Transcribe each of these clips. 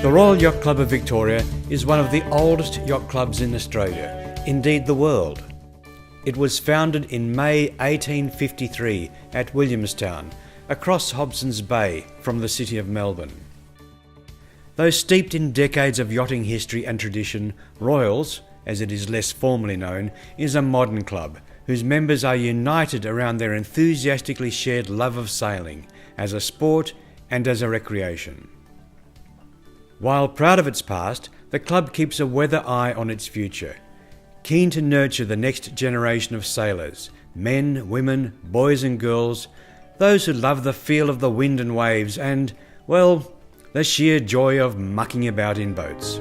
The Royal Yacht Club of Victoria is one of the oldest yacht clubs in Australia, indeed the world. It was founded in May 1853 at Williamstown, across Hobson's Bay from the city of Melbourne. Though steeped in decades of yachting history and tradition, Royals, as it is less formally known, is a modern club whose members are united around their enthusiastically shared love of sailing as a sport and as a recreation. While proud of its past, the club keeps a weather eye on its future, keen to nurture the next generation of sailors, men, women, boys and girls, those who love the feel of the wind and waves and, well, the sheer joy of mucking about in boats.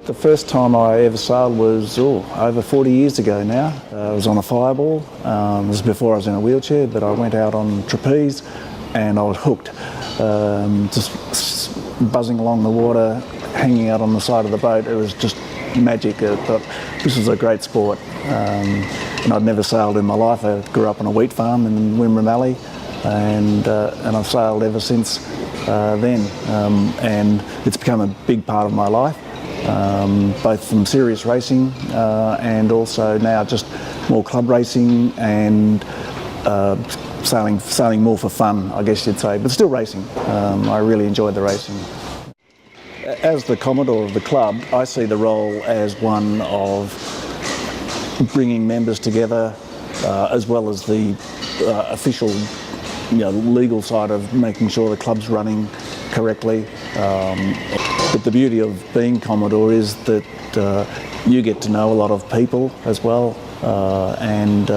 The first time I ever sailed was over 40 years ago now. I was on a fireball. It was before I was in a wheelchair, but I went out on trapeze and I was hooked. Just buzzing along the water, hanging out on the side of the boat. It was just magic. I thought this was a great sport. And I'd never sailed in my life. I grew up on a wheat farm in Wimmera Valley, and I've sailed ever since then. And it's become a big part of my life. Both from serious racing and also now just more club racing and sailing more for fun, I guess you'd say, but still racing. I really enjoyed the racing. As the Commodore of the club, I see the role as one of bringing members together as well as the official, legal side of making sure the club's running correctly. But the beauty of being Commodore is that you get to know a lot of people as well, and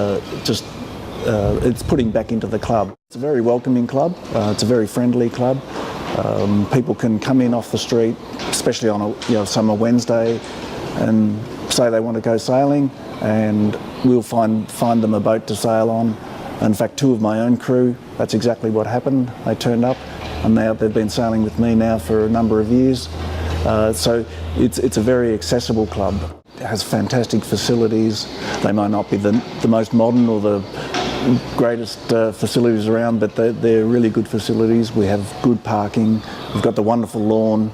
it's putting back into the club. It's a very welcoming club, it's a very friendly club. People can come in off the street, especially on a summer Wednesday, and say they want to go sailing, and we'll find them a boat to sail on. In fact, two of my own crew, that's exactly what happened. They turned up, and now they've been sailing with me now for a number of years. So it's a very accessible club. It has fantastic facilities. They might not be the most modern or the greatest facilities around, but they're really good facilities. We have good parking. We've got the wonderful lawn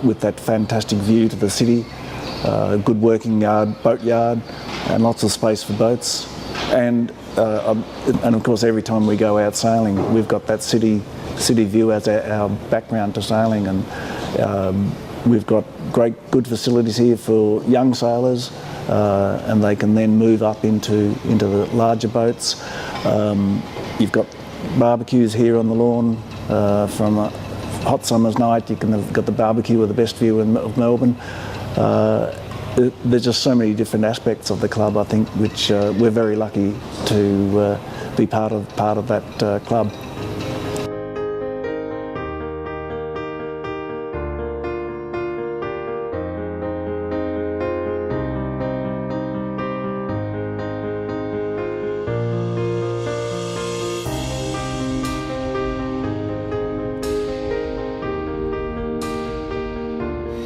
with that fantastic view to the city. Good working yard, boat yard, and lots of space for boats. And of course, every time we go out sailing, we've got that city view as our background to sailing, and we've got good facilities here for young sailors, and they can then move up into the larger boats. You've got barbecues here on the lawn from a hot summer's night. You've got the barbecue with the best view of Melbourne. There's just so many different aspects of the club, I think, which we're very lucky to be part of that club.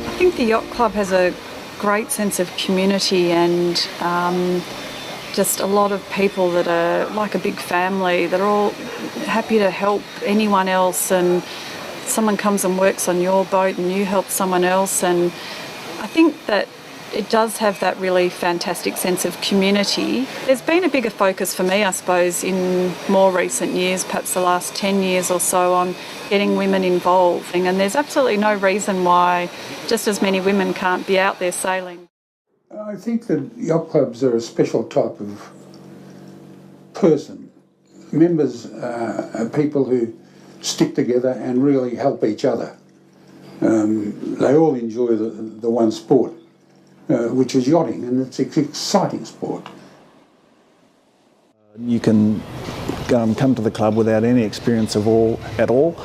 I think the Yacht Club has a great sense of community and just a lot of people that are like a big family that are all happy to help anyone else, and someone comes and works on your boat and you help someone else, and I think that it does have that really fantastic sense of community. There's been a bigger focus for me, I suppose, in more recent years, perhaps the last 10 years or so, on getting women involved. And there's absolutely no reason why just as many women can't be out there sailing. I think that yacht clubs are a special type of person. Members are people who stick together and really help each other. They all enjoy the one sport, which is yachting, and it's an exciting sport. You can come to the club without any experience at all.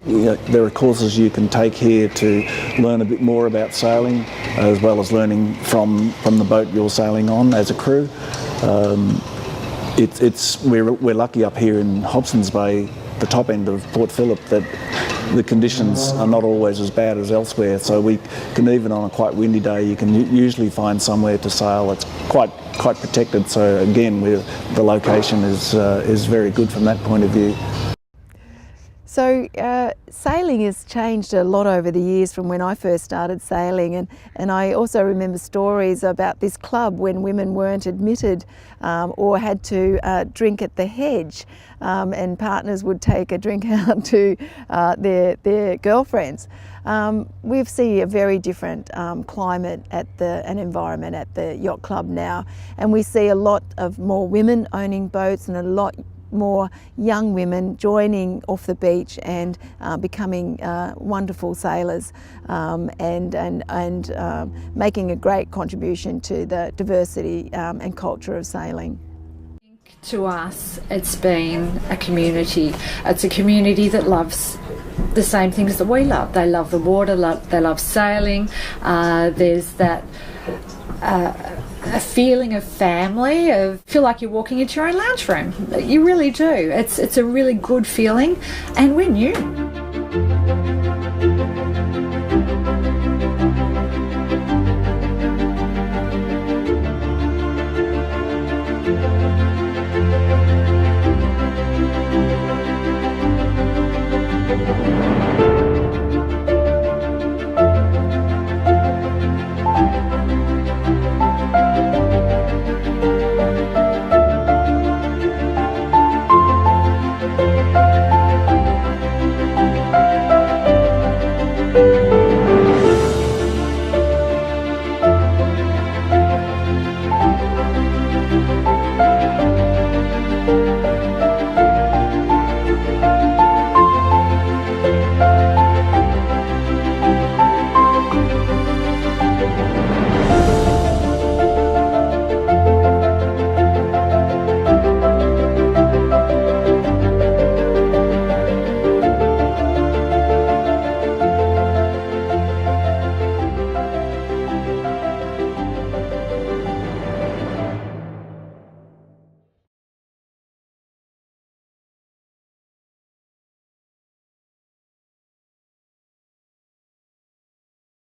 There are courses you can take here to learn a bit more about sailing, as well as learning from the boat you're sailing on as a crew. we're lucky up here in Hobson's Bay, the top end of Port Phillip, that the conditions are not always as bad as elsewhere. So we can, even on a quite windy day, you can usually find somewhere to sail that's quite protected. So again, the location is very good from that point of view. So sailing has changed a lot over the years from when I first started sailing, and I also remember stories about this club when women weren't admitted or had to drink at the hedge, and partners would take a drink out to their girlfriends. We see a very different climate and environment at the yacht club now, and we see a lot of more women owning boats and a lot more young women joining off the beach and becoming wonderful sailors and making a great contribution to the diversity and culture of sailing. To us, it's been a community. It's a community that loves the same things that we love. They love the water, they love sailing. There's that a feeling of family, of feel like you're walking into your own lounge room. You really do. It's a really good feeling, and we're new. Thank you.